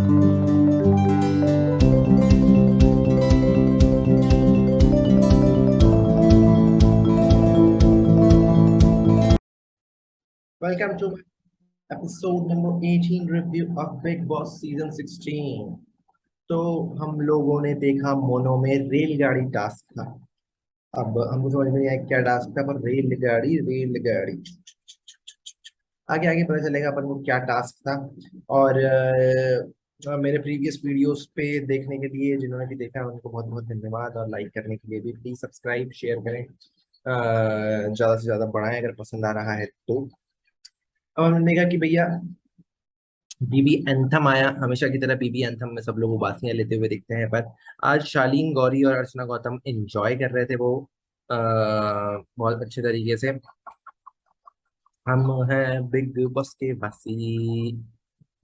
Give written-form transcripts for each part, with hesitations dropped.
Welcome to episode number 18 review of Big Boss season 16। तो हम लोगों ने देखा मोनो में रेलगाड़ी टास्क था। अब हमको समझ में नहीं आया क्या टास्क था, पर रेलगाड़ी रेलगाड़ी आगे आगे पता चलेगा अपन को क्या टास्क था। और मेरे प्रीवियस वीडियोस पे देखने के लिए जिन्होंने भी देखा है उनको बहुत बहुत धन्यवाद, और लाइक करने के लिए भी प्लीज सब्सक्राइब शेयर करें, ज़्यादा से ज़्यादा बढ़ाएं अगर पसंद आ रहा है तो। अब हमने कहा कि भैया बीबी एंथम आया, हमेशा की तरह बीबी एंथम में सब लोग उबासियां लेते हुए दिखते हैं, पर आज शालीन गौरी और अर्चना गौतम एंजॉय कर रहे थे वो बहुत अच्छे तरीके से। हम हैं बिग बॉस के वासी,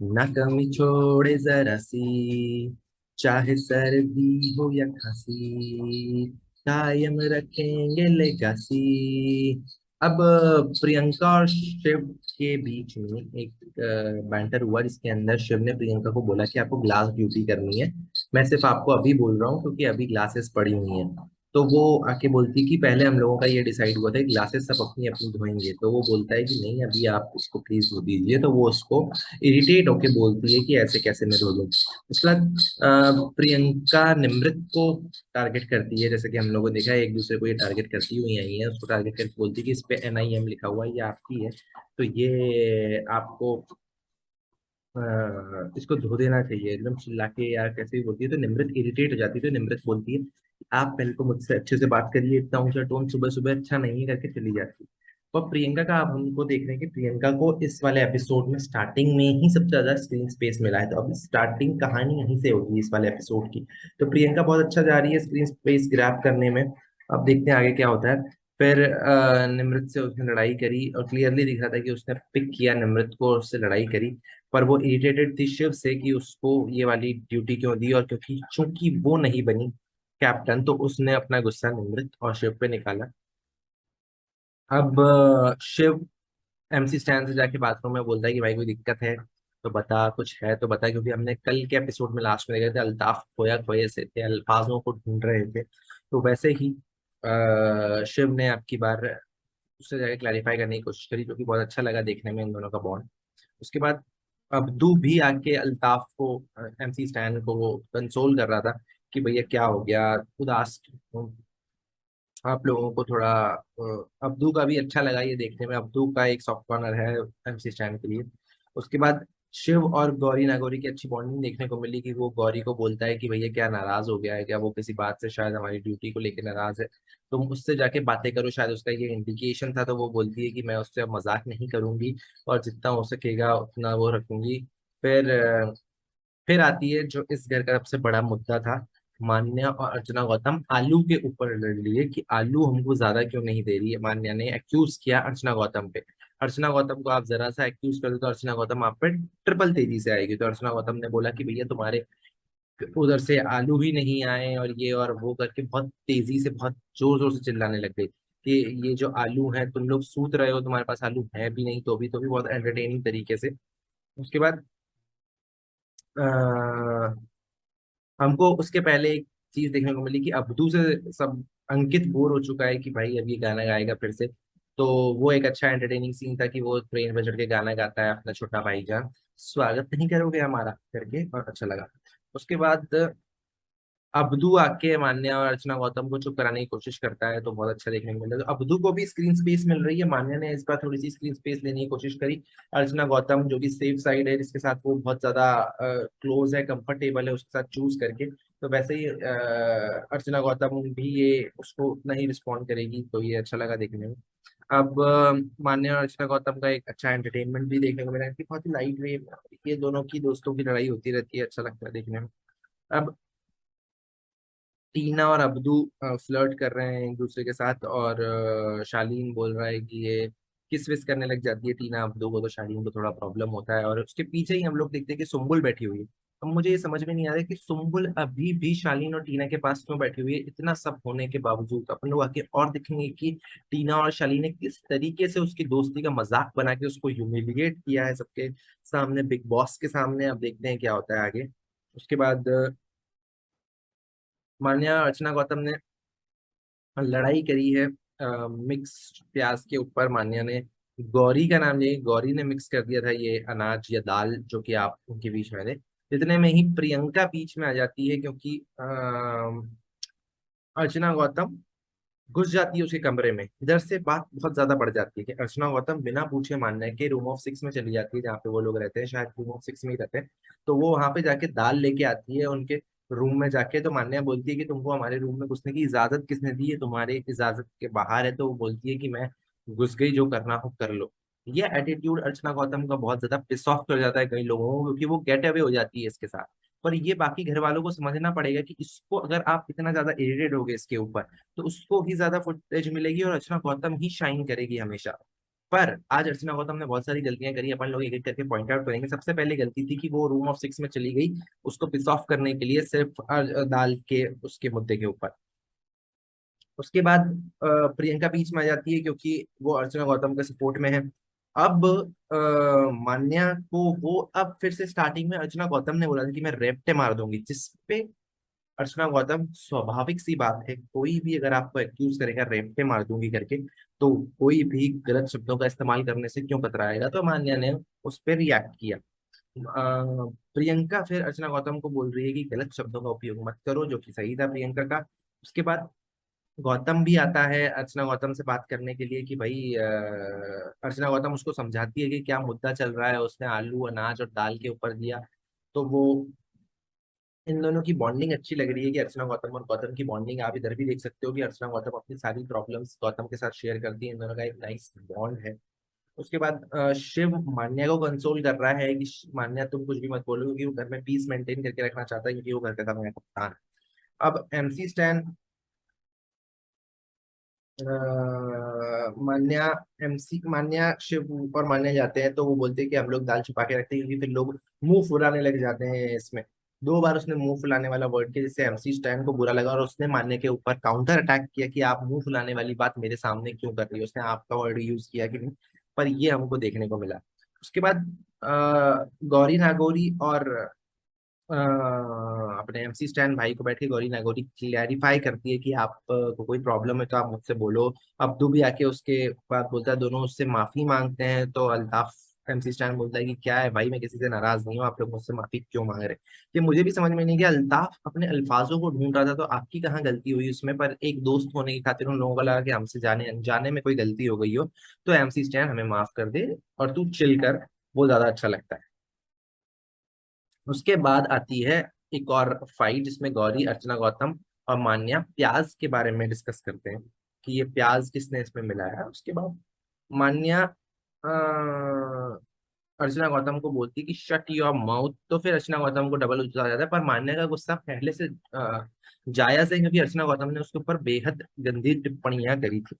ना कमी छोड़े जरा सी, चाहे सर्दी हो या खांसी, कायम रखेंगे लेगासी। अब प्रियंका और शिव के बीच में एक बैंटर हुआ जिसके अंदर शिव ने प्रियंका को बोला कि आपको ग्लास ड्यूटी करनी है। मैं सिर्फ आपको अभी बोल रहा हूँ क्योंकि अभी ग्लासेस पड़ी हुई हैं। तो वो आके बोलती कि पहले हम लोगों का ये डिसाइड हुआ था कि ग्लासेस सब अपनी अपनी धोएंगे, तो वो बोलता है कि नहीं अभी आप उसको प्लीज धो दीजिए, तो वो उसको इरिटेट होके बोलती है कि ऐसे कैसे मैं धो दूँ। उसके बाद प्रियंका निमृत को टारगेट करती है, जैसे कि हम लोगों ने देखा है एक दूसरे को ये टारगेट करती हुई आई है, उसको टारगेट करके बोलती है कि इस पे NIM लिखा हुआ है, ये आपकी है, तो ये आपको इसको धो देना चाहिए, एकदम चिल्ला के या कैसे भी बोलती है। तो निमृत इरिटेट हो जाती है, तो निमृत बोलती है आप पहले तो मुझसे अच्छे से बात करिए, इतना ऊंचा टोन सुबह सुबह अच्छा नहीं है, करके चली जाती है। और प्रियंका का अब हमको देख रहे हैं कि प्रियंका को इस वाले एपिसोड में स्टार्टिंग में ही सबसे ज्यादा स्क्रीन स्पेस मिला है, तो अब स्टार्टिंग कहानी यहीं से होगी इस वाले एपिसोड की। तो प्रियंका बहुत अच्छा जा रही है स्क्रीन स्पेस ग्रैब करने में। अब देखते हैं आगे क्या होता है। फिर निमृत से उसने लड़ाई करी और क्लियरली दिख रहा था कि उसने पिक किया निमृत को और उससे लड़ाई करी, पर वो इरिटेटेड थी शिव से कि उसको ये वाली ड्यूटी क्यों दी, और क्योंकि चूंकि वो नहीं बनी कैप्टन, तो उसने अपना गुस्सा निमृत और शिव पे निकाला। अब शिव MC स्टैन से जाके बाथरूम में बोलता है कि भाई कोई दिक्कत है तो बता, कुछ है तो बता, क्योंकि हमने कल के एपिसोड में लास्ट में देखे थे अल्ताफ खोया खोए से थे, अल्फाजों को ढूंढ रहे थे। तो वैसे ही शिव ने आपकी बार उससे जाके क्लैरिफाई करने की कोशिश करी, जो कि बहुत अच्छा लगा देखने में इन दोनों का बॉन्ड। उसके बाद अब्दू भी आके अल्ताफ को MC स्टैन को वो कंसोल कर रहा था कि भैया क्या हो गया, उदास हूँ, आप लोगों को थोड़ा अब्दू का भी अच्छा लगा ये देखने में, अब्दू का एक सॉफ्ट कॉर्नर है MC स्टैन के लिए। उसके बाद शिव और गौरी नागौरी की अच्छी बॉन्डिंग देखने को मिली कि वो गौरी को बोलता है कि भैया क्या नाराज हो गया है क्या, वो किसी बात से शायद हमारी ड्यूटी को लेकर नाराज है, तुम उससे जाके बातें करो, शायद उसका ये इंडिकेशन था। तो वो बोलती है कि मैं उससे अब मजाक नहीं करूंगी और जितना हो सकेगा उतना वो रखूंगी। फिर फिर आती है जो इस घर का सबसे बड़ा मुद्दा था, मान्या और अर्चना गौतम आलू के ऊपर लड़ लिए कि आलू हमको ज्यादा क्यों नहीं दे रही है। मान्या ने एक्यूज किया अर्चना गौतम पे। अर्चना गौतम को आप जरा सा एक्यूज कर दो तो अर्चना गौतम आप पे ट्रिपल तेजी से आएगी। तो अर्चना गौतम ने बोला कि भैया तुम्हारे उधर से आलू भी नहीं आए और ये और वो करके बहुत तेजी से बहुत जोर जोर से चिल्लाने लग गई कि ये जो आलू है तुम लोग सूत रहे हो, तुम्हारे पास आलू है भी नहीं, तो भी बहुत एंटरटेनिंग तरीके से। उसके बाद हमको उसके पहले एक चीज देखने को मिली कि अब्दू से सब अंकित बोर हो चुका है कि भाई अब ये गाना गाएगा फिर से। तो वो एक अच्छा एंटरटेनिंग सीन था कि वो ट्रेन पर चढ़ के गाना गाता है अपना छोटा भाईजान, स्वागत नहीं करोगे हमारा करके, और अच्छा लगा। उसके बाद अब्दू आके मान्या और अर्चना गौतम को चुप कराने की कोशिश करता है, तो बहुत अच्छा देखने को मिला। तो अब्दू को भी स्क्रीन स्पेस मिल रही है, मान्या ने इस बार थोड़ी सी स्क्रीन स्पेस लेने की कोशिश करी। अर्चना गौतम जो कि सेफ साइड है, जिसके साथ वो बहुत ज्यादा क्लोज है, कंफर्टेबल है, उसके साथ चूज करके, तो वैसे ही अर्चना गौतम भी ये उसको उतना ही रिस्पॉन्ड करेगी, तो ये अच्छा लगा देखने में। अब मान्या और अर्चना गौतम का एक अच्छा एंटरटेनमेंट भी देखने को मिला कि बहुत ही लाइट वे ये दोनों की दोस्तों की लड़ाई होती रहती है, अच्छा लगता है देखने में। अब टीना और अब्दू फ्लर्ट कर रहे हैं एक दूसरे के साथ, और शालीन बोल रहा है कि ये किस विस करने लग जाती है टीना अब्दू को, तो शालीन को थोड़ा प्रॉब्लम होता है, और उसके पीछे ही हम लोग देखते हैं कि सुम्बुल बैठी हुई है। अब मुझे ये समझ में नहीं आ रहा है कि सुम्बुल अभी भी शालीन और टीना के पास क्यों बैठी हुई है, इतना सब होने के बावजूद। अपन लोग आके और देखेंगे कि टीना और शालीन ने किस तरीके से उसकी दोस्ती का मजाक बना के उसको ह्यूमिलिएट किया है सबके सामने, बिग बॉस के सामने। अब देखते हैं क्या होता है आगे। उसके बाद मान्या अर्चना गौतम ने लड़ाई करी है मिक्स प्याज के ऊपर। मान्या ने गौरी का नाम लिया, गौरी ने मिक्स कर दिया था ये अनाज या दाल जो कि आप उनके बीच में थे। इतने में ही प्रियंका बीच में आ जाती है, क्योंकि अर्चना गौतम घुस जाती है उसके कमरे में। इधर से बात बहुत ज्यादा बढ़ जाती है कि अर्चना गौतम बिना पूछे मानने के रूम ऑफ सिक्स में चली जाती है, जहाँ पे वो लोग रहते हैं, शायद रूम ऑफ सिक्स में ही रहते हैं। तो वो वहां पे जाके दाल लेके आती है उनके रूम में जाके। तो मान्या बोलती है कि तुमको हमारे रूम में घुसने की इजाजत किसने दी है, तुम्हारे इजाजत के बाहर है। तो वो बोलती है कि मैं घुस गई, जो करना हो कर लो। ये एटीट्यूड अर्चना गौतम का बहुत ज्यादा पिस ऑफ कर जाता है कई लोगों को, क्योंकि वो गेट अवे हो जाती है इसके साथ। पर ये बाकी घर वालों को समझना पड़ेगा कि इसको अगर आप इतना ज्यादा इरिटेट हो गए इसके ऊपर, तो उसको ही ज्यादा फुटेज मिलेगी और अर्चना गौतम ही शाइन करेगी हमेशा। पर आज अर्चना गौतम ने बहुत सारी गलतियां करी, अपन लोग एक एक करके पॉइंट आउट करेंगे। सबसे पहले गलती थी कि वो रूम ऑफ सिक्स में चली गई उसको पिस ऑफ करने के लिए, सिर्फ दाल के उसके मुद्दे के ऊपर। उसके बाद प्रियंका बीच में आ जाती है, क्योंकि वो अर्चना गौतम के सपोर्ट में है। अब मान्या को वो अब फिर से स्टार्टिंग में अर्चना गौतम ने बोला था कि मैं रेपटे मार दूंगी, जिसपे अर्चना गौतम, स्वाभाविक सी बात है, कोई भी अगर आपको एक्यूज करेगा रेप पे मार दूंगी करके, तो कोई भी गलत शब्दों का इस्तेमाल करने से क्यों कतराएगा। तो मान्या ने उस पर रिएक्ट किया। प्रियंका फिर अर्चना गौतम को बोल रही है कि गलत शब्दों का उपयोग मत करो, जो कि सही था प्रियंका का। उसके बाद गौतम भी आता है अर्चना गौतम से बात करने के लिए कि भाई अर्चना गौतम उसको समझाती है कि क्या मुद्दा चल रहा है। उसने आलू अनाज और दाल के ऊपर दिया। तो वो, इन दोनों की बॉन्डिंग अच्छी लग रही है कि अर्चना गौतम और गौतम की बॉन्डिंग आप इधर भी देख सकते हो कि अर्चना गौतम अपनी सारी प्रॉब्लम्स गौतम के साथ शेयर करती है। इन दोनों का एक नाइस बॉन्ड है। उसके बाद शिव मान्या को कंसोल कर रहा है कि मान्या तुम कुछ भी मत बोलो, क्योंकि वो घर में पीस मेंटेन करके रखना चाहता है, क्योंकि वो घर का नया कप्तान है। अब एमसी स्टैन, मान्या, एमसी मान्या शिव और मान्या जाते हैं, तो वो बोलते हैं कि हम लोग दाल छुपा के रखते हैं, क्योंकि फिर लोग मुंह फुलाने लग जाते हैं इसमें। दो बार उसने मुंह फुलाने वाला वर्ड किया, जिससे एमसी स्टैन को बुरा लगा और उसने मान्या के ऊपर काउंटर अटैक किया कि आप मुंह फुलाने वाली बात मेरे सामने क्यों कर रही हो। उसने आपका वर्ड यूज किया कि नहीं, पर ये हमको देखने को मिला। उसके बाद गौरी नागौरी और अपने एमसी स्टैन भाई को बैठ के गौरी नागौरी क्लैरिफाई करती है कि आप को कोई प्रॉब्लम है तो आप मुझसे बोलो। अब्दू भी आके उसके बाद बोलता है, दोनों उससे माफी मांगते हैं। तो अल्ताफ, एमसी स्टैन बोलता है कि क्या है भाई, मैं किसी से नाराज नहीं हूँ, आप लोग मुझसे माफी क्यों मांग रहे हैं। ये मुझे भी समझ में नहीं गया। अल्ताफ अपने अल्फाजों को ढूंढ रहा था, तो आपकी कहाँ गलती हुई उसमें। पर एक दोस्त होने की खातिर उन लोगों को लगा कि हमसे जाने अनजाने में कोई गलती हो गई हो, तो एमसी स्टैन हमें माफ कर दे और तू चिल कर, वो ज्यादा अच्छा लगता है। उसके बाद आती है एक और फाइट, जिसमें गौरी, अर्चना गौतम और मान्या प्याज के बारे में डिस्कस करते हैं कि ये प्याज किसने इसमें मिलाया है। उसके बाद मान्या अर्चना गौतम को बोलती है कि शट योर माउथ। तो फिर अर्चना गौतम को डबल गुस्सा आ जाता है, पर मान्या का गुस्सा पहले से जायज है, क्योंकि अर्चना गौतम ने उसके ऊपर बेहद गंदी टिप्पणियां करी थी,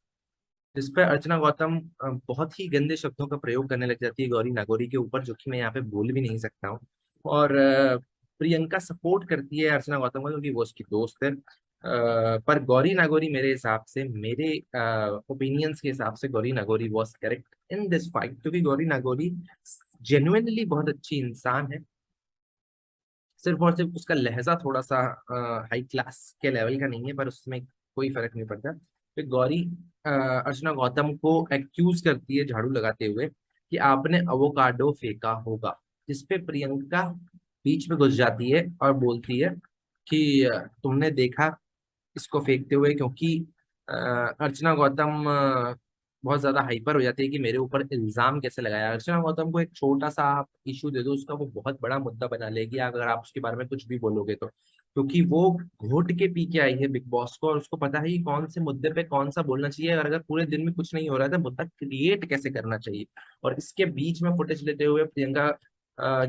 जिस पर अर्चना गौतम बहुत ही गंदे शब्दों का प्रयोग करने लग जाती है गौरी नागौरी के ऊपर, जो कि मैं यहाँ पे बोल भी नहीं सकता हूँ। और प्रियंका सपोर्ट करती है अर्चना गौतम को, क्योंकि वो उसकी दोस्त है। पर गौरी नागौरी मेरे हिसाब से, मेरे ओपिनियंस के हिसाब से, Gauri Nagauri was correct in this fight, क्योंकि गौरी नागौरी जेन्युइनली बहुत अच्छी इंसान है। सिर्फ और सिर्फ उसका लहजा थोड़ा सा हाई क्लास के लेवल का नहीं है, पर उसमें कोई फर्क नहीं पड़ता। फिर गौरी अर्चना गौतम को एक्यूज करती है झाड़ू लगाते हुए कि आपने अवोकाडो फेंका होगा, जिसपे प्रियंका बीच में घुस जाती है और बोलती है कि तुमने देखा इसको फेंकते हुए, क्योंकि अ, अर्चना गौतम बहुत ज्यादा हाइपर हो जाती है कि मेरे ऊपर इल्जाम कैसे लगाया। अर्चना गौतम को एक छोटा सा आप इशू दे दो, उसका वो बहुत बड़ा मुद्दा बना लेगी अगर आप उसके बारे में कुछ भी बोलोगे तो, क्योंकि वो घोट के पी के आई है बिग बॉस को, और उसको पता है कि कौन से मुद्दे पे कौन सा बोलना चाहिए, और अगर पूरे दिन में कुछ नहीं हो रहा है तो मुद्दा क्रिएट कैसे करना चाहिए। और इसके बीच में फुटेज लेते हुए प्रियंका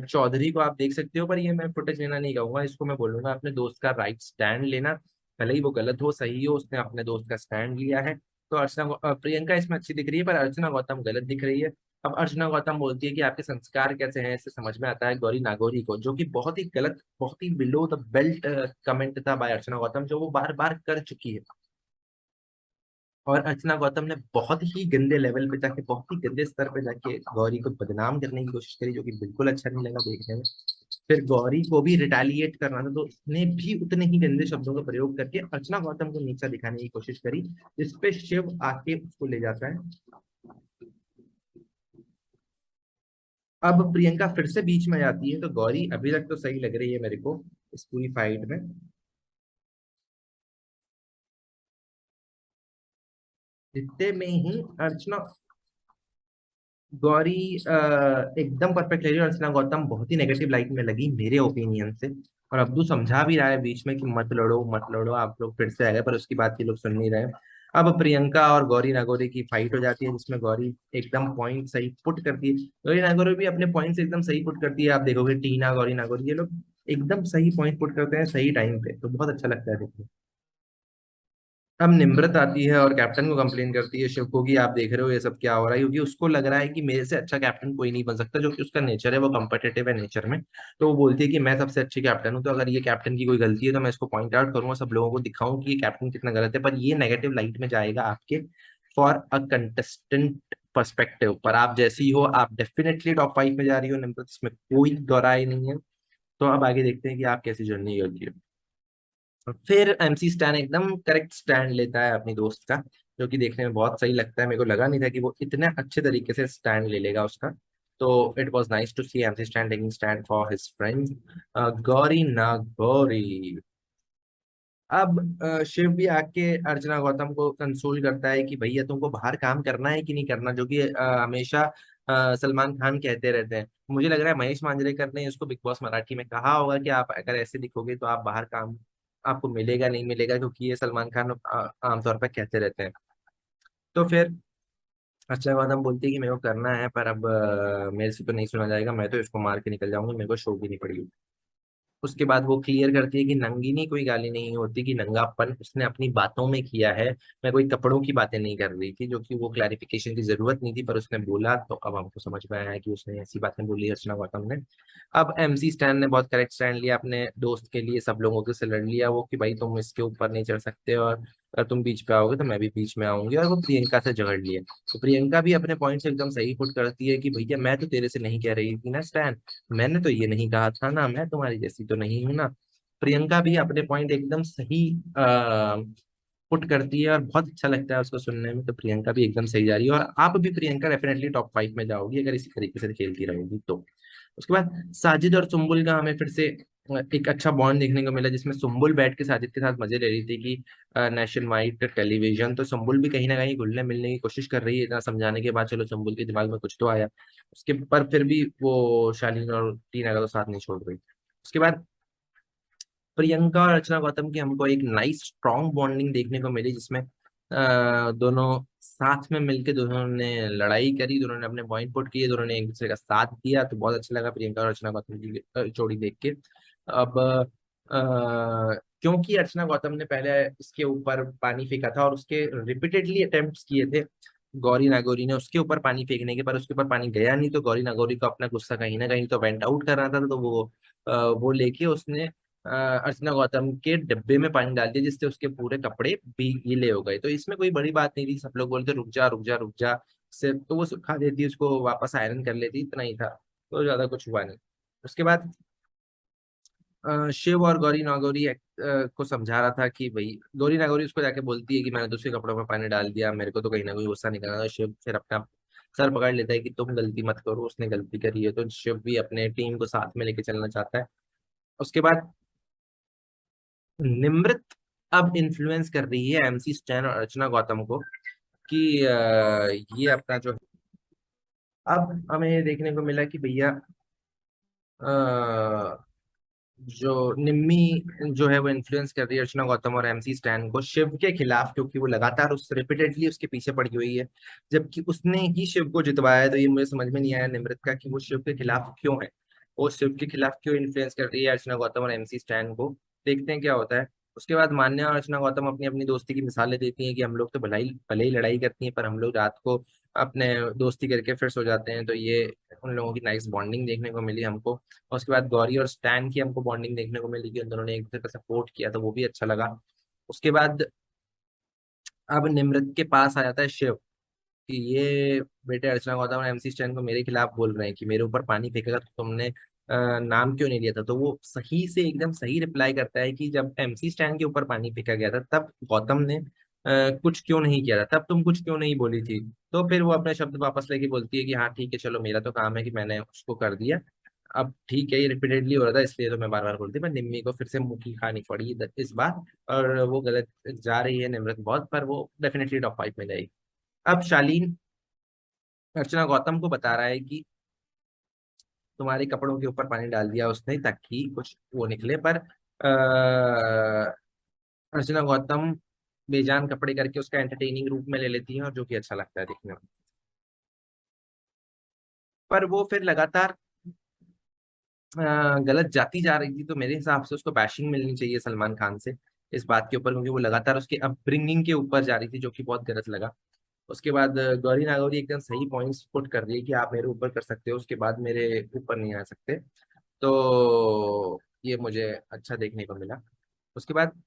चौधरी को आप देख सकते हो, पर ये मैं फुटेज लेना नहीं कहूंगा, इसको मैं बोलूंगा अपने दोस्त का राइट स्टैंड लेना। भले ही वो गलत हो सही हो, उसने अपने दोस्त का स्टैंड लिया है। तो अर्चना प्रियंका इसमें अच्छी दिख रही है, पर अर्चना गौतम गलत दिख रही है। अब अर्चना गौतम बोलती है कि आपके संस्कार कैसे हैं, इससे समझ में आता है गौरी नागौरी को, जो कि बहुत ही गलत, बहुत ही बिलो द बेल्ट कमेंट था बाय अर्चना गौतम, जो वो बार बार कर चुकी है। और अर्चना गौतम ने बहुत ही गंदे लेवल पे जाके, बहुत ही गंदे स्तर पे जाके गौरी को बदनाम करने की कोशिश करी, जो कि बिल्कुल अच्छा नहीं लगा देखने में। फिर गौरी को भी रिटेलिएट करना था, तो उसने भी उतने ही गंदे शब्दों का प्रयोग करके अर्चना गौतम को नीचा दिखाने की कोशिश करी, जिसपे शिव आके उसको ले जाता है। अब प्रियंका फिर से बीच में जाती है, तो गौरी अभी तक तो सही लग रही है मेरे को इस पूरी फाइट में। इतने में ही अर्चना गौरी एकदम परफेक्ट लगी, और अर्चना गौतम बहुत ही नेगेटिव लाइट में लगी मेरे ओपिनियन से। और अब्दू समझा भी रहा है बीच में कि मत लड़ो मत लड़ो, आप लोग फिर से आ गए, पर उसकी बात ये लोग सुन नहीं रहे। अब प्रियंका और गौरी नागौरी की फाइट हो जाती है, जिसमें गौरी एकदम पॉइंट सही पुट करती है। गौरी नागौरी भी अपने पॉइंट्स एकदम सही पुट करती है। आप देखोगे टीना, गौरी नागौरी, ये लोग एकदम सही पॉइंट पुट करते हैं सही टाइम पे, तो बहुत अच्छा लगता है देखने। अब निम्रत आती है और कैप्टन को कंप्लेन करती है शिव को कि आप देख रहे हो ये सब क्या हो रहा है, क्योंकि उसको लग रहा है कि मेरे से अच्छा कैप्टन कोई नहीं बन सकता, जो कि उसका नेचर है, वो कम्पिटिटिव है नेचर में। तो वो बोलती है कि मैं सबसे अच्छी कैप्टन हूँ, तो अगर ये कैप्टन की कोई गलती है तो मैं इसको पॉइंट आउट करूंगा, सब लोगों को दिखाऊं कि ये कैप्टन कितना गलत है। पर ये नेगेटिव लाइट में जाएगा आपके फॉर अ कंटेस्टेंट पर्सपेक्टिव, पर आप जैसी हो आप डेफिनेटली टॉप 5 में जा रही हो निम्रत, इसमें कोई दोहराई नहीं है। तो अब आगे देखते हैं कि आप कैसी जर्नी करती हो। फिर एमसी स्टैन एकदम करेक्ट स्टैंड लेता है अपनी दोस्त का, जो कि देखने में बहुत सही लगता है। मेरे को लगा नहीं था कि वो इतने अच्छे तरीके से स्टैंड ले लेगा उसका। तो it was nice to see MC Stan taking stand for his friend Gauri Nagauri. अब शिव भी आके अर्चना गौतम को कंसोल करता है कि भैया तुमको बाहर काम करना है कि नहीं करना, जो कि हमेशा सलमान खान कहते रहते हैं। मुझे लग रहा है महेश मांजरेकर ने इसको बिग बॉस मराठी में कहा होगा कि आप अगर ऐसे दिखोगे तो आप बाहर काम आपको मिलेगा नहीं मिलेगा, क्योंकि ये सलमान खान आमतौर पर कहते रहते हैं। तो फिर अर्चना गौतम बोलती है कि मेरे को करना है, पर अब मेरे से तो नहीं सुना जाएगा, मैं तो इसको मार के निकल जाऊंगी, मेरे को शो भी नहीं पड़ेगी। उसके बाद वो क्लियर करती है कि नंगिनी कोई गाली नहीं होती, कि नंगापन उसने अपनी बातों में किया है, मैं कोई कपड़ों की बातें नहीं कर रही थी, जो कि वो क्लैरिफिकेशन की जरूरत नहीं थी, पर उसने बोला तो अब हमको समझ में आया है कि उसने ऐसी बातें बोली अर्चना गौतम ने। अब एमसी स्टैन ने बहुत करेक्ट स्टैंड लिया अपने दोस्त के लिए, सब लोगों के से लड़ लिया वो कि भाई तुम इसके ऊपर नहीं चढ़ सकते, और अगर तुम बीच पे आओगे तो मैं भी बीच में आऊंगी, और वो प्रियंका से झगड़ लिया। तो प्रियंका भी अपने पॉइंट से एकदम सही पुट करती है कि भैया मैं तो तेरे से नहीं कह रही थी ना स्टैन, मैंने तो ये नहीं कहा था ना, मैं तुम्हारी जैसी तो नहीं हूं ना। प्रियंका भी अपने पॉइंट एकदम सही पुट करती है, और बहुत अच्छा लगता है उसको सुनने में। तो प्रियंका भी एकदम सही जा रही है, और आप भी प्रियंका डेफिनेटली टॉप 5 में जाओगी अगर इसी तरीके से खेलती रहेगी तो। उसके बाद साजिद और सुम्बुल का हमें फिर से एक अच्छा बॉन्ड देखने को मिला, जिसमें सुम्बुल बैठ के साजिद के साथ मजे ले रही थी कि नेशन वाइड टेलीविजन, तो सुम्बुल भी कहीं ना कहीं घुलने मिलने की कोशिश कर रही है, इतना समझाने के बाद चलो सुम्बुल के दिमाग में कुछ तो आया उसके, पर फिर भी वो शालीन और टीना का तो साथ नहीं छोड़ रही। उसके बाद प्रियंका और अर्चना गौतम की हमको एक नाइस स्ट्रॉन्ग बॉन्डिंग देखने को मिली, जिसमें दोनों साथ में मिलके दोनों ने लड़ाई करी, दोनों ने अपने पॉइंट पुट किए, दोनों ने एक दूसरे का साथ दिया, तो बहुत अच्छा लगा प्रियंका और अर्चना गौतम की जोड़ी देख के। अब क्योंकि अर्चना गौतम ने पहले इसके ऊपर पानी फेंका था, और उसके रिपीटेडली अटेम्प्ट्स किए थे गौरी नागौरी ने उसके ऊपर पानी फेंकने के, पर उसके ऊपर पानी गया नहीं, तो गौरी नागौरी को अपना गुस्सा कहीं ना कहीं तो वेंट आउट करना था, तो वो लेके उसने अर्चना गौतम के डिब्बे में पानी डाल दिया, जिससे उसके पूरे कपड़े भी गीले हो गए। तो इसमें कोई बड़ी बात नहीं थी, सब लोग बोलते रुक जा रुक जा रुक जा, सिर्फ तो वो सुखा देती, उसको वापस आयरन कर लेती, इतना ही था, तो ज्यादा कुछ हुआ नहीं। उसके बाद शिव और गौरी नागौरी को समझा रहा था कि भाई, गौरी नागौरी उसको जाके बोलती है कि मैंने दूसरे कपड़ों में पानी डाल दिया, मेरे को तो कहीं ना कहीं गुस्सा नहीं करना था। शिव फिर अपना सर पकड़ लेता है कि तुम गलती मत करो, उसने गलती करी है, तो शिव भी अपने टीम को साथ में लेके चलना चाहता है। उसके बाद निम्रत अब इन्फ्लुएंस कर रही है एमसी स्टैन और अर्चना गौतम को कि ये अपना जो, अब हमें ये देखने को मिला कि भैया जो निम्मी जो है वो इन्फ्लुएंस कर रही है अर्चना गौतम और एमसी स्टैन को शिव के खिलाफ, क्योंकि वो लगातार उस रिपीटेडली उसके पीछे पड़ी हुई है, जबकि उसने ही शिव को जितवाया है। तो ये मुझे समझ में नहीं आया निम्रत का कि वो शिव के खिलाफ क्यों है, वो शिव के खिलाफ क्यों इन्फ्लुएंस कर रही है अर्चना गौतम और एमसी स्टैन को। देखते हैं क्या होता है। उसके बाद मान्या और अर्चना गौतम अपनी अपनी दोस्ती की मिसालें देती हैं कि हम लोग तो भलाई भले ही लड़ाई करती हैं, पर हम लोग रात को अपने दोस्ती करके फिर सो जाते हैं। तो ये उन लोगों की नाइस बॉन्डिंग देखने को मिली हमको। और उसके बाद गौरी और स्टैन की हमको बॉन्डिंग देखने को मिली कि उन दोनों ने एक दूसरे का सपोर्ट किया, तो वो भी अच्छा लगा। उसके बाद अब निमृत के पास आ जाता है शिव कि ये बेटे अर्चना गौतम और एमसी स्टैन को मेरे खिलाफ बोल रहे हैं कि मेरे ऊपर पानी फेंकेगा तो तुमने नाम क्यों नहीं लिया था। तो वो सही से एकदम सही रिप्लाई करता है कि जब एमसी स्टैन के ऊपर पानी फेंका गया था तब गौतम ने कुछ क्यों नहीं किया था, तब तुम कुछ क्यों नहीं बोली थी। तो फिर वो अपने शब्द वापस लेके बोलती है कि हाँ ठीक है चलो, मेरा तो काम है कि मैंने उसको कर दिया। अब ठीक है, ये रिपीटेडली हो रहा था इसलिए तो मैं बार बार बोलती, पर निम्मी को फिर से मुंह की खानी पड़ी इस बार। और वो गलत जा रही है निमृत बहुत, पर वो डेफिनेटली टॉप 5 में जाएगी। अब शालीन अर्चना गौतम को बता रहा है कि तुम्हारे कपड़ों के ऊपर पानी डाल दिया उसने ताकि कुछ वो निकले, पर अर्चना गौतम बेजान कपड़े करके उसका एंटरटेनिंग रूप में ले लेती है, और जो कि अच्छा लगता है देखने में। पर वो फिर लगातार गलत जाती जा रही थी, तो मेरे हिसाब से उसको बैशिंग मिलनी चाहिए सलमान खान से इस बात के ऊपर, क्योंकि वो लगातार उसके अपब्रिंगिंग के ऊपर जा रही थी, जो कि बहुत गलत लगा। उसके बाद गौरी नागौरी एकदम सही पॉइंट्स पुट कर रही है कि आप मेरे ऊपर कर सकते हो, उसके बाद मेरे ऊपर नहीं आ सकते। तो ये मुझे अच्छा देखने को मिला। उसके बाद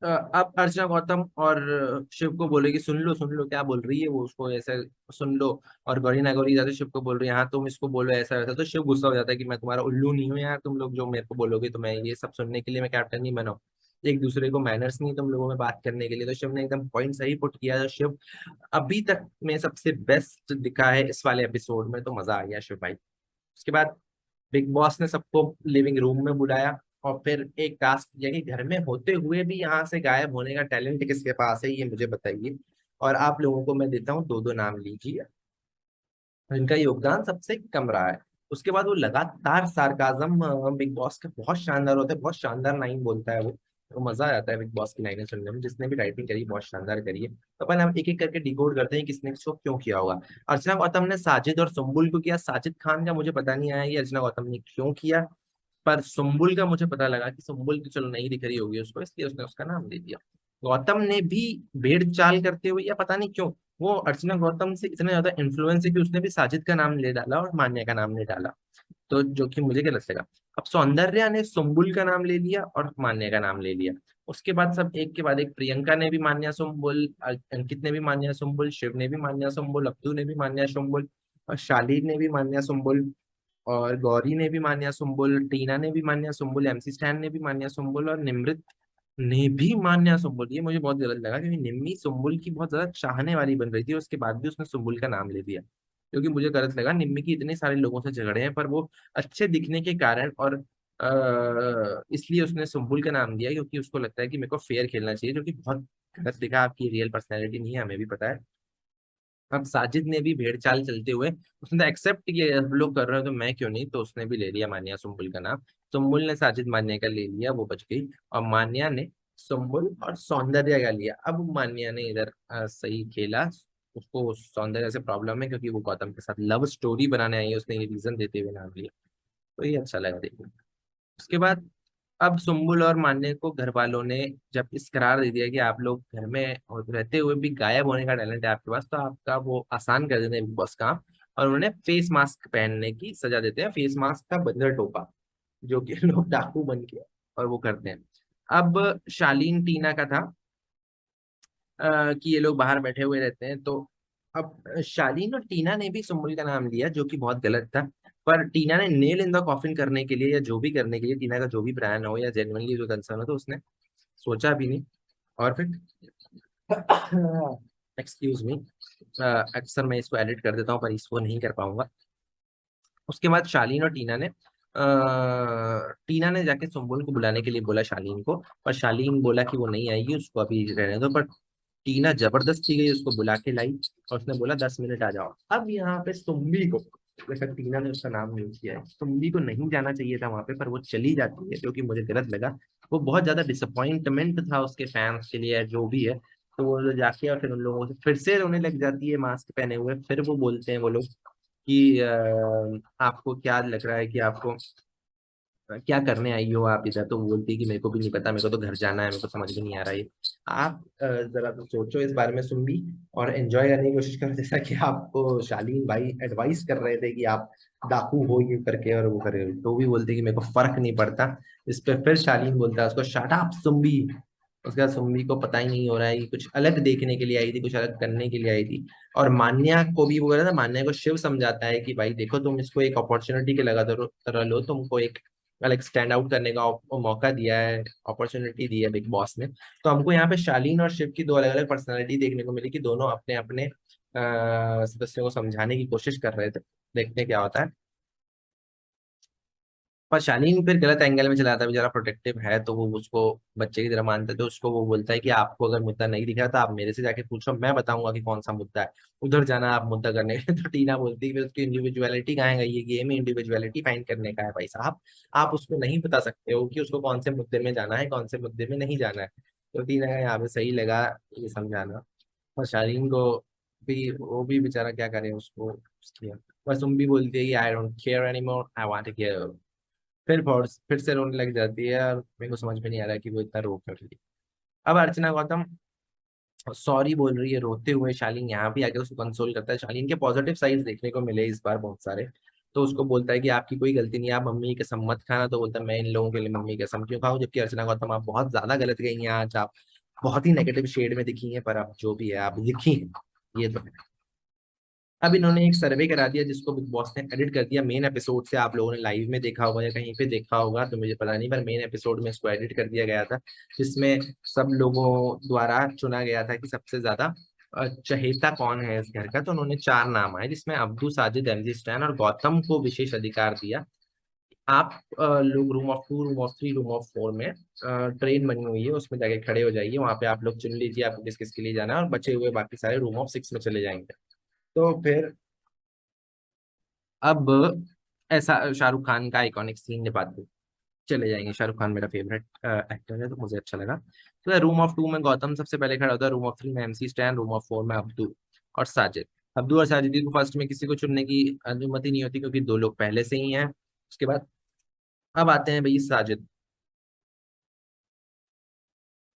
अब अर्चना गौतम और शिव को बोले कि सुन लो क्या बोल रही है वो, उसको ऐसे सुन लो। और गौरी नागौरी जाते शिव को बोल रही है हाँ तुम इसको बोलो ऐसा वैसा। तो शिव गुस्सा हो जाता है कि मैं तुम्हारा उल्लू नहीं हूँ यार, तुम लोग जो मेरे को बोलोगे तो मैं ये सब सुनने के लिए मैं कैप्टन नहीं बना हूं। एक दूसरे को मैनर्स नहीं तुम लोगों में बात करने के लिए। तो शिव ने एकदम पॉइंट सही पुट किया। तो शिव अभी तक में सबसे बेस्ट दिखा है इस वाले एपिसोड में, तो मजा आ गया शिव भाई। उसके बाद बिग बॉस ने सबको लिविंग रूम में बुलाया और फिर एक टास्क दिया कि घर में होते हुए भी यहाँ से गायब होने का टैलेंट किसके पास है, ये मुझे बताइए। और आप लोगों को मैं देता हूँ दो दो नाम लीजिए इनका योगदान सबसे कम रहा है। उसके बाद वो लगातार सार्काज्म बिग बॉस के बहुत शानदार होता है, बहुत शानदार लाइन बोलता है वो। तो मजा आ जाता है बिग बॉस की लाइनें सुनने में, जिसने भी राइटिंग करी बहुत शानदार करी है। तो अपन हम एक एक करके डिकोड करते हैं किसने किसको क्यों किया होगा। अर्चना गौतम ने साजिद और सुम्बुल को किया। साजिद खान का मुझे पता नहीं आया ये अर्चना गौतम ने क्यों किया, पर सुम्बुल का मुझे पता लगा कि सुम्बुल की चलो नहीं दिख रही होगी उसको, इसलिए उसने उसका नाम दे दिया। गौतम ने भी भेड़ चाल करते हुए, या पता नहीं क्यों वो अर्चना गौतम से इतना ज्यादा इन्फ्लुएंस है कि उसने भी साजिद का नाम ले डाला और मान्या का नाम ले डाला। तो जो कि मुझे गलत लगा। अब सौंदर्या ने सुम्बुल का नाम ले लिया और मान्या का नाम ले लिया। उसके बाद सब एक के बाद एक, प्रियंका ने भी मान्या सुम्बुल, अंकित ने भी मान्या सुम्बुल, शिव ने भी मान्या सुम्बुल, अब्दू ने भी मान्या सुम्बुल, और शालीन ने भी मान्या सुम्बुल, और गौरी ने भी मान्या सुम्बुल, टीना ने भी मान्या सुम्बुल, एमसी स्टैन ने भी मान्या सुम्बुल, और निमृत ने भी मान्या सुम्बुल। ये मुझे बहुत गलत लगा क्योंकि निम्मी सुम्बुल की बहुत ज्यादा चाहने वाली बन रही थी, उसके बाद भी उसने सुम्बुल का नाम ले दिया। क्योंकि मुझे गलत लगा, निम्मी की इतने सारे लोगों से झगड़े हैं पर वो अच्छे दिखने के कारण और इसलिए उसने सुम्बुल का नाम दिया, क्योंकि उसको लगता है कि मेरे को फेयर खेलना चाहिए, जो कि बहुत गलत दिखा। आपकी रियल पर्सनैलिटी नहीं है, हमें भी पता है। अब साजिद ने भी भेड़ चाल चलते हुए उसने तो एक्सेप्ट किया सब लोग कर रहे हो तो मैं क्यों नहीं, तो उसने भी ले लिया मान्या सुम्बुल का नाम। सुम्बुल ने साजिद मान्या का ले लिया, वो बच गई। और मान्या ने सुम्बुल और सौंदर्य का लिया। अब मान्या ने इधर सही खेला। उसको सौंदर्य से प्रॉब्लम है क्योंकि वो गौतम के साथ लव स्टोरी बनाने आई है, उसने ये रीजन देते हुए नाम लिया। तो ये अच्छा लगा देखने। उसके बाद अब सुम्बुल और मान्य को घर वालों ने जब इस करार दे दिया कि आप लोग घर में रहते हुए भी गायब होने का टैलेंट है आपके पास, तो आपका वो आसान कर देते हैं बिग बॉस काम। और उन्होंने फेस मास्क पहनने की सजा देते हैं, फेस मास्क का बंदर टोपा, जो कि लोग डाकू बन के और वो करते हैं। अब शालीन टीना का था कि ये लोग बाहर बैठे हुए रहते हैं। तो अब शालीन और टीना ने भी सुम्बुल का नाम लिया, जो कि बहुत गलत था। पर टीना ने नेल इन द कॉफिन करने के लिए या जो भी करने के लिए, टीना का जो भी प्लान हो या जेन्युइनली जो कंसर्न हो, तो उसने सोचा भी नहीं। और फिर एक्सक्यूज मी, अक्सर मैं इसको एडिट कर देता हूँ पर इसको नहीं कर पाऊंगा। उसके बाद शालीन और टीना ने जाके सुम्बुल को बुलाने के लिए बोला शालीन को, पर शालीन बोला कि वो नहीं आएगी, उसको अभी रहने दो। पर टीना जबरदस्ती गई, उसको बुला के लाई और उसने बोला 10 मिनट आ जाओ। अब यहाँ पे सुम्बी को, जैसा टीना ने उसका नाम यूज किया है, सुम्बी को नहीं जाना चाहिए था वहां पे, पर वो चली जाती है, जो कि मुझे गलत लगा। वो बहुत ज्यादा डिसअपॉइंटमेंट था उसके फैंस के लिए जो भी है। तो वो जाके और फिर उन लोगों से फिर से रोने लग जाती है मास्क पहने हुए। फिर वो बोलते हैं वो लोग कि आपको क्या लग रहा है कि आपको क्या करने आई हो आप इधर। तो वो बोलती है कि मेरे को भी नहीं पता, मेरे को तो घर जाना है, मेरे को समझ में नहीं आ रहा है। आप जरा तो सोचो इस बारे में सुन भी, और एंजॉय करने की कोशिश करो, जैसा कि आपको शालीन भाई एडवाइस कर रहे थे कि आप डाकू हो ये करके और वो करे, तो भी बोलते कि मेरे को फर्क नहीं पड़ता। इस पे फिर शालीन बोलता है उसको, शट अप सुम्बी। उसका सुम्बी को पता ही नहीं हो रहा है कि कुछ अलग देखने के लिए आई थी, कुछ अलग करने के लिए आई थी। और मान्या को भी वो था, मान्या को शिव समझाता है कि भाई देखो, तुम इसको एक अपॉर्चुनिटी के लगा तरह लो, तुमको एक अलग स्टैंड आउट करने का मौका दिया है, अपॉर्चुनिटी दी है बिग बॉस ने। तो हमको यहाँ पे शालीन और शिव की दो अलग अलग पर्सनालिटी देखने को मिली कि दोनों अपने अपने सदस्यों को समझाने की कोशिश कर रहे थे। देखते हैं क्या होता है। पर शालीन फिर गलत एंगल में चला जाता है, बेचारा प्रोटेक्टिव है तो वो उसको बच्चे की तरह मानता है, तो उसको वो बोलता है कि आपको अगर मुद्दा नहीं दिख रहा तो आप मेरे से जाके पूछो, मैं बताऊंगा कि कौन सा मुद्दा है, उधर जाना आप मुद्दा करने के लिए। तो टीना बोलती है कि उसकी इंडिविजुअलिटी कहाँ है, ये गेम में इंडिविजुअलिटी फाइंड करने का है भाई साहब। आप उसको नहीं बता सकते हो कि उसको कौन से मुद्दे में जाना है, कौन से मुद्दे में नहीं जाना है। तो टीना का यहाँ पे सही लगा ये समझाना। और शालीन को भी, वो भी बेचारा क्या करे उसको उसकी, बस तुम भी बोलती है कि I don't care anymore, I want to care. फिर से रोने लग जाती है, और मेरे को समझ में नहीं आ रहा है कि वो इतना रो कर रही है। अब अर्चना गौतम सॉरी बोल रही है रोते हुए, शालीन यहाँ भी आके उसको कंसोल करता है, शालीन के पॉजिटिव साइड देखने को मिले इस बार बहुत सारे। तो उसको बोलता है कि आपकी कोई गलती नहीं है, आप मम्मी की कसम मत खाना, तो बोलता है मैं इन लोगों के लिए मम्मी की कसम क्यों खाऊं, जबकि अर्चना गौतम आप बहुत ज्यादा गलत गई हैं आज, आप बहुत ही नेगेटिव शेड में दिखी हैं, पर अब जो भी है आप दिखी हैं, ये तो है। अब इन्होंने एक सर्वे करा दिया जिसको बिग बॉस ने एडिट कर दिया मेन एपिसोड से, आप लोगों ने लाइव में देखा होगा या कहीं पे देखा होगा तो मुझे पता नहीं, पर मेन एपिसोड में इसको एडिट कर दिया गया था, जिसमें सब लोगों द्वारा चुना गया था कि सबसे ज्यादा चहेता कौन है इस घर का। तो उन्होंने चार नाम आए, जिसमें अब्दू, साजिद, एमजी स्टैन और गौतम को विशेष अधिकार दिया। आप लोग room of 2, room of 3, room of 4 में ट्रेन बनी हुई है, उसमें जाके खड़े हो जाइए, वहां पे आप लोग चुन लीजिए आपको किस किस के लिए जाना है, और बचे हुए बाकी सारे रूम ऑफ 6 में चले जाएंगे। तो फिर अब ऐसा शाहरुख खान का आइकॉनिक सीन निभाते चले जाएंगे, शाहरुख खान मेरा फेवरेट एक्टर है तो मुझे अच्छा लगा। तो रूम ऑफ 2 में गौतम सबसे पहले खड़ा होता है, रूम ऑफ 3 में एमसी स्टैन, रूम ऑफ 4 में अब्दू और साजिद। अब्दू और साजिद को फर्स्ट में किसी को चुनने की अनुमति नहीं होती, क्योंकि दो लोग पहले से ही हैं। उसके बाद अब आते हैं भाई साजिद।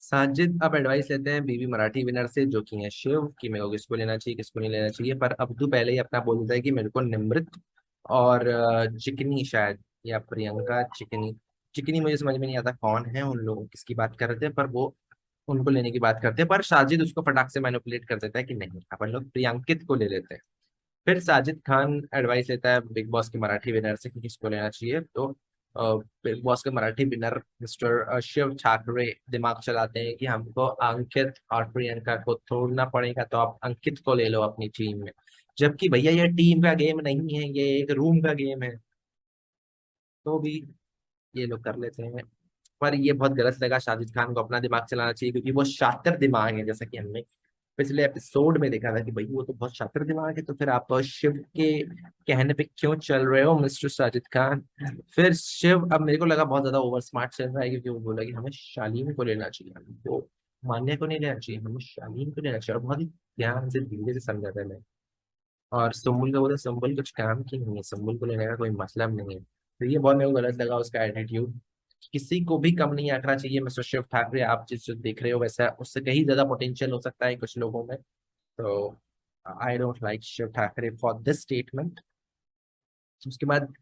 साजिद अब एडवाइस लेते हैं बीवी मराठी विनर से, जो कि है शिव, कि मेरे को किसको लेना चाहिए किसको नहीं लेना चाहिए। पर अब्दू पहले ही अपना बोल देता है कि मेरे को निमृत और चिकनी शायद, या प्रियंका चिकनी, चिकनी मुझे समझ में नहीं आता कौन है, उन लोगों किसकी बात कर रहे थे, पर वो उनको लेने की बात करते हैं। पर साजिद उसको फटाक से मैनिपुलेट कर देता है कि नहीं, अपन लोग प्रियंकित को ले लेते हैं। फिर साजिद खान एडवाइस लेता है बिग बॉस के मराठी विनर से कि किसको लेना चाहिए। तो बिग बॉस के मराठी विनर मिस्टर शिव ठाकरे दिमाग चलाते हैं कि हमको अंकित और प्रियंका को छोड़ना पड़ेगा, तो आप अंकित को ले लो अपनी टीम में। जबकि भैया ये टीम का गेम नहीं है, ये एक रूम का गेम है। तो भी ये लोग कर लेते हैं। पर ये बहुत गलत लगा, शाहिद खान को अपना दिमाग चलाना चाहिए, क्योंकि वो शातिर दिमाग है, जैसा कि हमने पिछले एपिसोड में देखा था कि भाई वो तो बहुत शातिर दिमाग है, तो फिर आप शिव के कहने पे क्यों चल रहे हो मिस्टर साजिद खान। फिर शिव अब मेरे को लगा बहुत ज्यादा ओवर स्मार्ट चल रहा है, क्योंकि वो बोला कि हमें शालीन को लेना चाहिए, हमको मान्या को नहीं लेना चाहिए, हमें शालीन को लेना चाहिए, और बहुत ही ध्यान से धीरे से समझाता है मैं। और सुम्बुल का बोला, सुम्बुल कुछ काम की नहीं है, सुम्बुल को लेने का कोई मतलब नहीं है। तो ये बहुत मेरे को गलत लगा उसका एटीट्यूड। किसी को भी कम नहीं आंकना चाहिए मिस्टर शिव ठाकरे, आप जिस जो देख रहे हो वैसा उससे कहीं ज्यादा पोटेंशियल हो सकता है कुछ लोगों में। तो I don't like Shiv Thakare for this statement. उसके बाद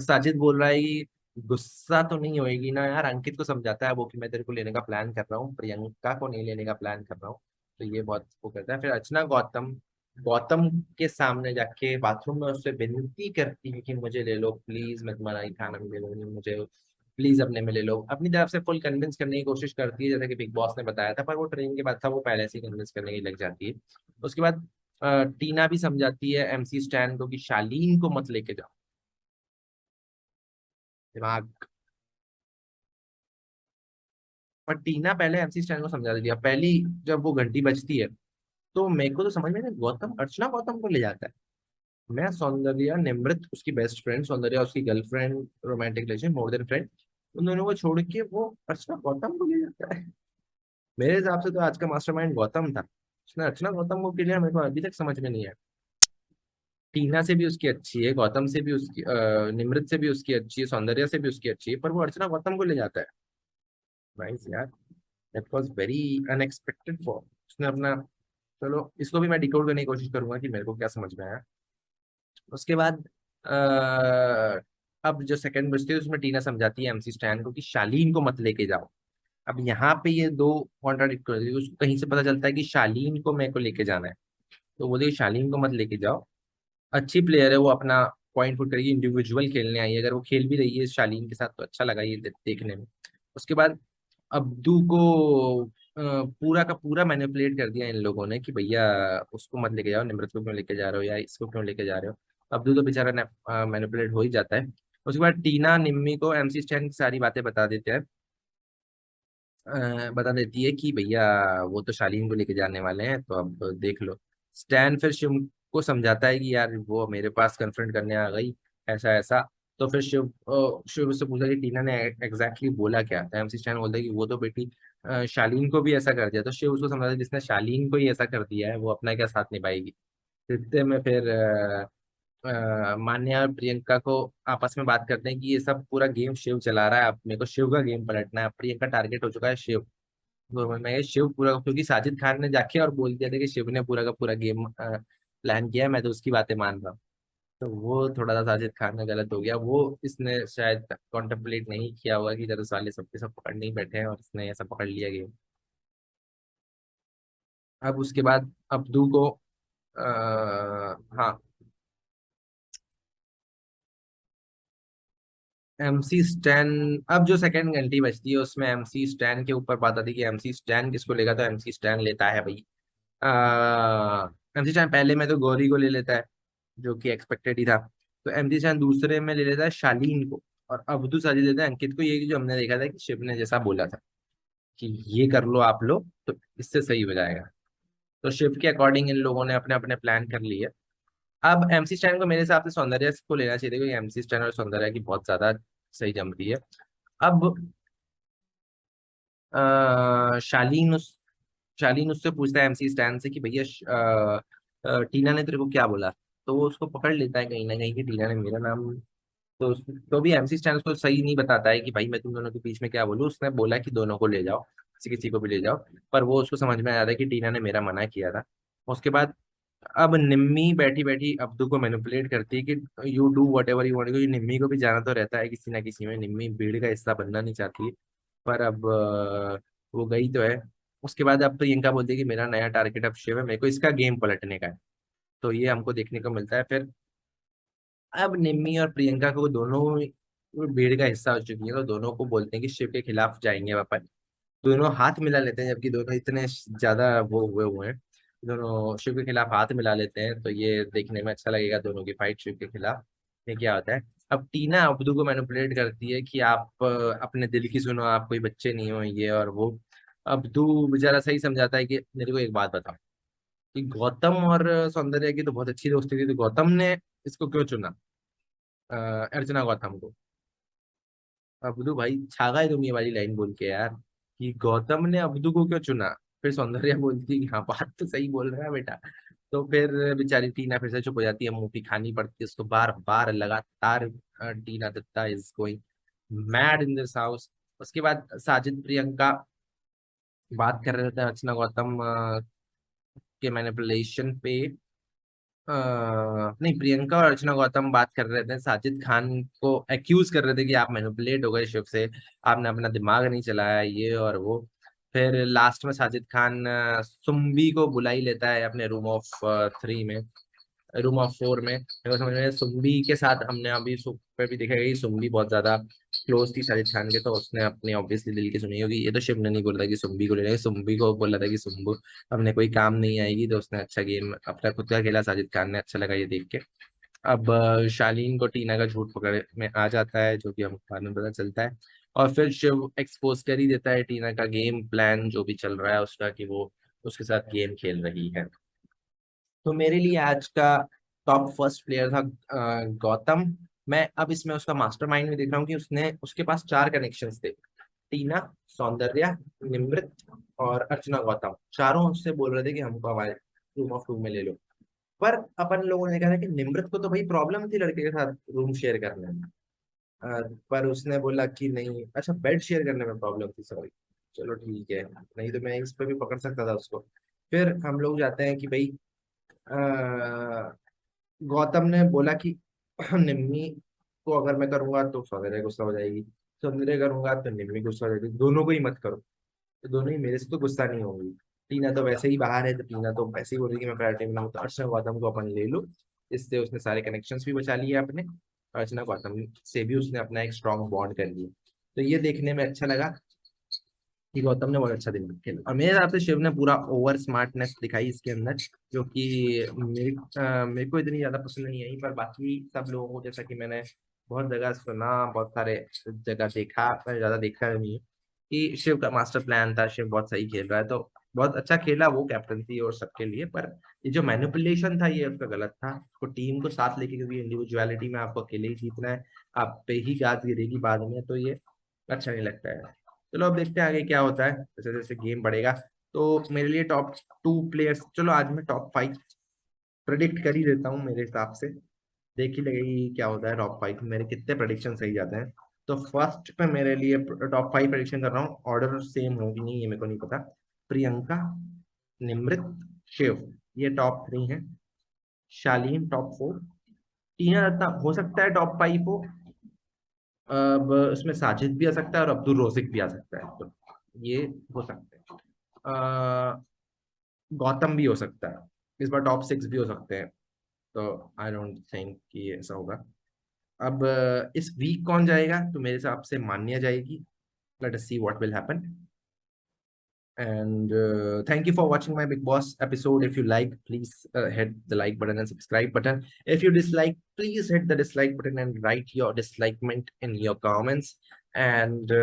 साजिद बोल रहा है कि गुस्सा तो नहीं होएगी ना यार, अंकित को समझाता है वो कि मैं तेरे को लेने का प्लान कर रहा हूँ, प्रियंका को नहीं लेने का प्लान कर रहा हूँ। तो ये बहुत वो करता है। फिर अर्चना गौतम, गौतम के सामने जाके बाथरूम में उससे विनती करती है कि मुझे ले लो प्लीज, मैं तुम्हारा ही खाना में ले लूंगी, मुझे प्लीज अपने में ले लो। अपनी तरफ से फुल कन्विंस करने की कोशिश करती है, जैसा कि बिग बॉस ने बताया था, पर वो ट्रेन के बाद था, वो पहले से ही कन्विंस करने की लग जाती है। उसके बाद टीना भी समझाती है एमसी स्टैन को कि शालीन को मत लेके जाओ, दिमाग। पर टीना पहले एमसी स्टैन को समझा देती है, पहली जब वो घंटी बजती है तो मेरे को तो समझ में नहीं, गौतम अर्चना गौतम को ले जाता है। मैं सौंदर्या निमृत उसकी बेस्ट फ्रेंड, सौंदर्या उसकी girlfriend, romantic relation more than friend, उन दोनों को छोड़ के वो अर्चना गौतम को ले जाता है। मेरे हिसाब से तो आज का मास्टरमाइंड गौतम था, उसने अर्चना गौतम को किया, मेरे को अभी तक समझ में नहीं आया। टीना से भी उसकी अच्छी है, गौतम से भी उसकी निमृत से भी उसकी अच्छी है, सौंदर्या से भी उसकी अच्छी है, पर वो अर्चना गौतम को ले जाता है। नाइस यार। That was very unexpected for उसने अपना। चलो इसको भी मैं डिकोड करने की कोशिश करूंगा कि मेरे को क्या समझ में आया। उसके बाद अब जो सेकंड बचती है उसमें टीना समझाती है एमसी स्टैन को कि शालीन को मत लेके जाओ। अब यहाँ पे ये दो कॉन्ट्राडिक्ट कर रही है। उसको कहीं से पता चलता है कि शालीन को मेरे को लेके जाना है, तो बोले शालीन को मत लेके जाओ, अच्छी प्लेयर है वो, अपना पॉइंट पुट करेगी, इंडिविजुअल खेलने आई है, अगर वो खेल भी रही है शालीन के साथ तो अच्छा लगा ये देखने में। उसके बाद अब्दू को पूरा का पूरा मैनिपुलेट कर दिया इन लोगों ने कि भैया उसको मत लेके जाओ, निमृत को क्यों लेके जा रहे हो या इसको क्यों लेके जा रहे हो। अब्दू तो बेचारा मैनिपुलेट हो ही जाता है। उसके बाद टीना निम्मी को एमसी स्टैन की सारी बातें बता देते हैं, बता देती है कि भैया वो तो शालीन को लेके जाने वाले हैं, तो अब देख लो। स्टैन फिर शिव को समझाता है कि यार वो मेरे पास कन्फ्रंट करने आ गई, ऐसा ऐसा। तो फिर शिव से पूछा कि टीना ने एग्जैक्टली बोला क्या, तो एमसी स्टैन बोलता है कि वो तो बेटी शालीन को भी ऐसा कर दिया। तो शिव उसको समझाता है जिसने शालीन को ही ऐसा कर दिया है वो अपना क्या साथ निभाएगी। इतने में फिर मान्या और प्रियंका को आपस में बात करते हैं कि ये सब पूरा गेम शिव चला रहा है, अब मेरे को शिव का गेम पलटना है, अब प्रियंका टारगेट हो चुका है शिव। तो मैं शिव पूरा, क्योंकि साजिद खान ने जाके और बोल दिया था कि शिव ने पूरा का पूरा गेम प्लान किया है, मैं तो उसकी बातें मान रहा हूँ। तो वो थोड़ा सा साजिद खान में गलत हो गया, वो इसने शायद कॉन्टेम्पलेट नहीं किया होगा कि दरअसल वाले सबके सब पकड़ने ही बैठे हैं और इसने ऐसा पकड़ लिया गेम। अब उसके बाद अब्दू को हाँ, एमसी स्टैन, अब जो सेकंड घंटी बजती है उसमें एमसी स्टैन के ऊपर बात आती है कि एमसी स्टैन किसको लेगा, तो एमसी स्टैन लेता है भाई एमसी स्टैन पहले में तो गौरी को ले लेता है, जो कि एक्सपेक्टेड ही था। तो एमसी स्टैन दूसरे में ले लेता है शालीन को, और अब्दू साजिद लेता है अंकित को। ये जो हमने देखा था कि शिव ने जैसा बोला था कि ये कर लो आप लोग तो इससे सही हो जाएगा। तो शिव के अकॉर्डिंग इन लोगों ने अपने अपने प्लान कर लिए। अब एमसी स्टैन को मेरे हिसाब से सौंदर्या को लेना चाहिए था, क्योंकि एमसी स्टैन और सौंदर्या की बहुत ज्यादा सही जमती है। अब शालीन शालीन उससे पूछता है एमसी स्टैन से कि भैया टीना ने तेरे को क्या बोला। तो वो उसको पकड़ लेता है कहीं ना कहीं कि टीना ने मेरा नाम, तो तो भी एमसी स्टैन उसको सही नहीं बताता है कि भाई मैं तुम दोनों के बीच में क्या बोलूं। उसने बोला कि दोनों को ले जाओ, किसी किसी को भी ले जाओ, पर वो उसको समझ में आ रहा है कि टीना ने मेरा मना किया था। उसके बाद अब निम्मी बैठी बैठी अब्दू को मैनिपुलेट करती है कि you do what ever you want, क्योंकि निम्मी को भी जाना तो रहता है किसी ना किसी में, निम्मी भीड़ का हिस्सा बनना नहीं चाहती है। पर अब वो गई तो है। उसके बाद अब प्रियंका बोलती है कि मेरा नया टारगेट अब शिव है, मेरे को इसका गेम पलटने का है। तो ये हमको देखने को मिलता है फिर। अब निम्मी और प्रियंका को दोनों भीड़ का हिस्सा हो चुकी है, तो दोनों को बोलते हैं कि शिव के खिलाफ जाएंगे वापस। दोनों हाथ मिला लेते हैं, जबकि दोनों इतने ज्यादा वो हुए हुए हैं, दोनों शिव के खिलाफ हाथ मिला लेते हैं। तो ये देखने में अच्छा लगेगा दोनों की फाइट शिव के खिलाफ। ये क्या होता है, अब टीना अब्दू को मैनिपुलेट करती है कि आप अपने दिल की सुनो, आप कोई बच्चे नहीं हो ये और वो। अब्दू बेचारा सही समझाता है कि मेरे को एक बात बताओ कि गौतम और सौंदर्या की तो बहुत अच्छी दोस्ती थी, तो गौतम ने इसको क्यों चुना, अर्चना गौतम को। अब्दू भाई छा गए तुम ये वाली लाइन बोल के यार, कि गौतम ने अब्दू को क्यों चुना। फिर सौंदर्या बोलती है कि हाँ बात तो सही बोल रहा है बेटा। तो फिर बेचारी टीना फिर से चुप हो जाती है, मुंह खानी पड़ती है उसको बार बार लगातार। Tina Datta is going mad in this house. उसके बाद साजिद प्रियंका बात कर रहे थे अर्चना गौतम के मैनिपुलेशन पे। नहीं, प्रियंका और अर्चना गौतम बात कर रहे थे, साजिद खान को एक्यूज कर रहे थे कि आप मैनिपुलेट हो गए शिव से, आपने अपना दिमाग नहीं चलाया ये और वो। फिर लास्ट में साजिद खान सुम्बी को बुला ही लेता है अपने रूम ऑफ 3 में, रूम ऑफ 4 में। मेरे को समझ में आया, सुम्बी के साथ हमने अभी सुप पे भी देखा कि सुम्बी बहुत ज्यादा क्लोज थी साजिद खान के, तो उसने अपनी ऑब्वियसली दिल की सुनी होगी। ये तो शिव ने नहीं बोला था कि सुम्बी को ले लेंगे, सुम्बी को बोला था कि सुम्बू हमने कोई काम नहीं आएगी, तो उसने अच्छा गेम अपना खुद का खेला साजिद खान ने, अच्छा लगा ये देख के। अब शालीन को टीना का झूठ पकड़ में आ जाता है, जो कि हमको बाद में पता चलता है। और फिर शिव एक्सपोज कर ही देता है टीना का गेम प्लान जो भी चल रहा है उसका, कि वो उसके साथ गेम खेल रही है। तो मेरे लिए आज का टॉप फर्स्ट प्लेयर था गौतम। मैं अब इसमें उसका मास्टरमाइंड में देख रहा हूँ कि उसने उसके पास 4 कनेक्शंस थे, टीना, सौंदर्या, निमृत और अर्चना गौतम। चारों उससे बोल रहे थे कि हमको हमारे रूम ऑफ 2 में ले लो। पर अपन लोगों ने देखा था कि निमृत को तो भाई प्रॉब्लम थी लड़के के साथ रूम शेयर करने में। पर उसने बोला कि नहीं, अच्छा बेड शेयर करने में प्रॉब्लम थी, सॉरी। चलो ठीक है, नहीं तो मैं इस पे भी पकड़ सकता था उसको। फिर हम लोग जाते हैं कि भाई गौतम ने बोला कि निम्मी को अगर मैं करूंगा तो सौंदर्य गुस्सा हो जाएगी, सौंदर्य करूंगा तो निम्मी गुस्सा हो जाएगी, दोनों को ही मत करो। तो दोनों ही मेरे से तो गुस्सा नहीं होंगी। टीना तो वैसे ही बाहर है, तो टीना तो वैसे ही बोल रही कि मैं प्रायोरिटी में हूँ, तो अर्चना गौतम को अपन ले लो। इससे उसने सारे कनेक्शंस भी बचा लिए अपने। अर्चना गौतम से भी उसने अपना एक स्ट्रॉन्ग बॉन्ड कर लिया। तो ये देखने में अच्छा लगा कि गौतम ने बहुत अच्छा दिन खेला, और मेरे हिसाब से शिव ने पूरा ओवर स्मार्टनेस दिखाई इसके अंदर, जो कि मेरे को इतनी ज्यादा पसंद नहीं आई। पर बाकी सब लोगों को, जैसा कि मैंने बहुत जगह सुना, बहुत सारे जगह देखा, पर ज्यादा देखा नहीं है, कि शिव का मास्टर प्लान था, शिव बहुत सही खेल रहा है, तो बहुत अच्छा खेला वो कैप्टनसी और सबके लिए। पर ये जो मैनिपुलेशन था ये उसका गलत था, तो टीम को साथ लेके, क्योंकि इंडिविजुअलिटी में आपको अकेले ही जीतना है, आप पे ही गाज गिरेगी बाद में, तो ये अच्छा नहीं लगता है। चलो अब देखते हैं आगे क्या होता है, जैसे जैसे गेम बढ़ेगा। तो मेरे लिए टॉप 2 प्लेयर्स, चलो आज मैं टॉप 5 प्रेडिक्ट कर ही देता हूँ मेरे हिसाब से। देख ही लगेगी क्या होता है टॉप 5 में मेरे कितने प्रेडिक्शन सही जाते हैं। तो फर्स्ट पे मेरे लिए टॉप 5 प्रेडिक्शन कर रहा हूँ, ऑर्डर सेम होगी नहीं ये मेरे को नहीं पता। प्रियंका, निमृत, शिव, ये टॉप 3 है। शालीन टॉप 4, टीना रत्ना हो सकता है टॉप 5 हो। अब इसमें साजिद भी आ सकता है और अब्दुल रोजिक भी आ सकता है, तो ये हो सकता है। गौतम भी हो सकता है, इस बार टॉप 6 भी हो सकते हैं। तो आई डोंट थिंक कि ऐसा होगा। अब इस वीक कौन जाएगा, तो मेरे हिसाब से मान्या जाएगी। Let us see what will happen. And thank you for watching my Big Boss episode. If you like, please hit the like button and subscribe button. If you dislike, please hit the dislike button and write your dislikement in your comments. And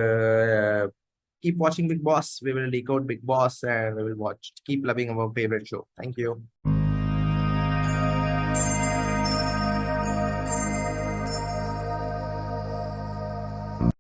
keep watching Big Boss. We will decode Big Boss and we will watch. Keep loving our favorite show. Thank you.